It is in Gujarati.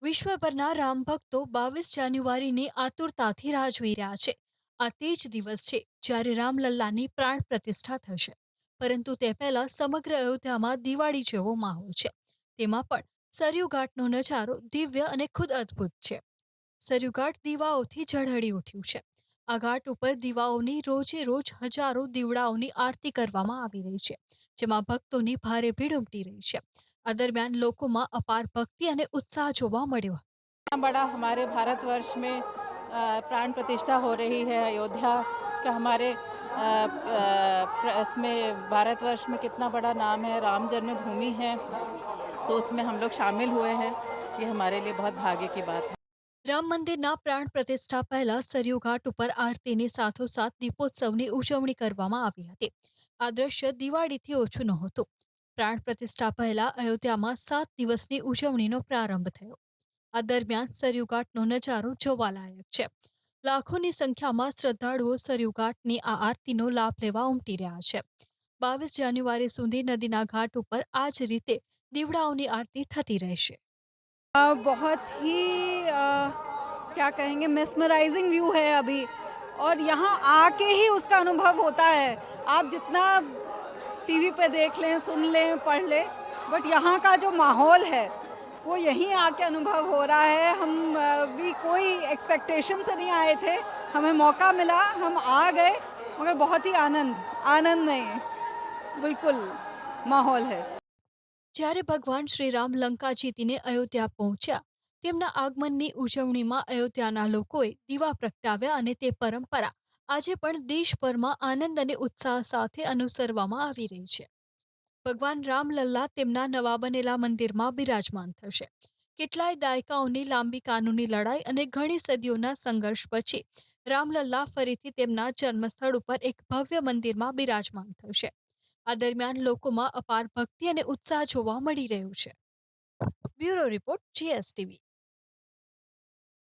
વિશ્વભરના રામ ભક્તો 22 જાન્યુઆરીની આતુરતાથી રાહ જોઈ રહ્યા છે. આ તે જ દિવસ છે જ્યારે રામલલ્લાની પ્રાણ પ્રતિષ્ઠા થશે. પરંતુ તે પહેલા સમગ્ર અયોધ્યામાં દિવાળી જેવો માહોલ છે. તેમાં પણ સરયુ ઘાટનો નજારો દિવ્ય અને ખુદ અદ્ભુત છે. સરયુ ઘાટ દીવાઓથી ઝળહળી ઉઠ્યું છે. આ ઘાટ ઉપર દીવાઓની રોજે રોજ હજારો દીવડાઓની આરતી કરવામાં આવી રહી છે, જેમાં ભક્તોની ભારે ભીડ ઉમટી રહી છે. આ દરમિયાન લોકોમાં અપાર ભક્તિ અને ઉત્સાહ જોવા મળ્યો. इतना बड़ा हमारे भारतवर्ष में प्राण प्रतिष्ठा हो रही है अयोध्या का हमारे इसमें भारतवर्ष में कितना बड़ा नाम है, राम जन्मभूमि है, तो उसमें हम लोग शामिल हुए हैं। ये हमारे लिए बहुत भाग्य की बात है। રામ મંદિરના પ્રાણ પ્રતિષ્ઠા પહેલા સરયુ ઘાટ ઉપર આરતીની સાથોસાથ દીપોત્સવની ઉજવણી કરવામાં આવી હતી. આ દ્રશ્ય દિવાળીથી ઓછું નહોતું. પ્રાણ પ્રતિષ્ઠા પહેલા અયોધ્યામાં 7 દિવસની ઉજવણીનો પ્રારંભ થયો. આ દરમિયાન સરયુ ઘાટનો નજારો જોવાલાયક છે. લાખોની સંખ્યામાં શ્રદ્ધાળુઓ સરયુ ઘાટની આ આરતીનો લાભ લેવા ઉમટી રહ્યા છે. 22 જાન્યુઆરી સુધી નદીના ઘાટ ઉપર આ જ રીતે દીવડાઓની આરતી થતી રહેશે. बहुत ही क्या कहेंगे मेस्मराइजिंग व्यू है अभी, और यहाँ आके ही उसका अनुभव होता है। आप जितना टीवी पे देख लें, सुन लें, पढ़ लें, बट यहाँ का जो माहौल है वो यहीं आके अनुभव हो रहा है। हम भी कोई एक्सपेक्टेशन से नहीं आए थे, हमें मौका मिला, हम आ गए, मगर बहुत ही आनंदमय बिल्कुल माहौल है। જ્યારે ભગવાન શ્રીરામ લંકા જીતીને અયોધ્યા પહોંચ્યા, તેમના આગમનની ઉજવણીમાં અયોધ્યાના લોકોએ દીવા પ્રગટાવ્યા અને તે પરંપરા આજે પણ દેશભરમાં આનંદ અને ઉત્સાહ સાથે અનુસરવામાં આવી રહી છે. ભગવાન રામલલ્લા તેમના નવા બનેલા મંદિરમાં બિરાજમાન થશે. કેટલાય દાયકાઓની લાંબી કાનૂની લડાઈ અને ઘણી સદીઓના સંઘર્ષ પછી રામલલ્લા ફરીથી તેમના જન્મસ્થળ ઉપર એક ભવ્ય મંદિરમાં બિરાજમાન થશે. આ દરમિયાન લોકોમાં અપાર ભક્તિ અને ઉત્સાહ જોવા મળી રહ્યો છે. Bureau report GSTV.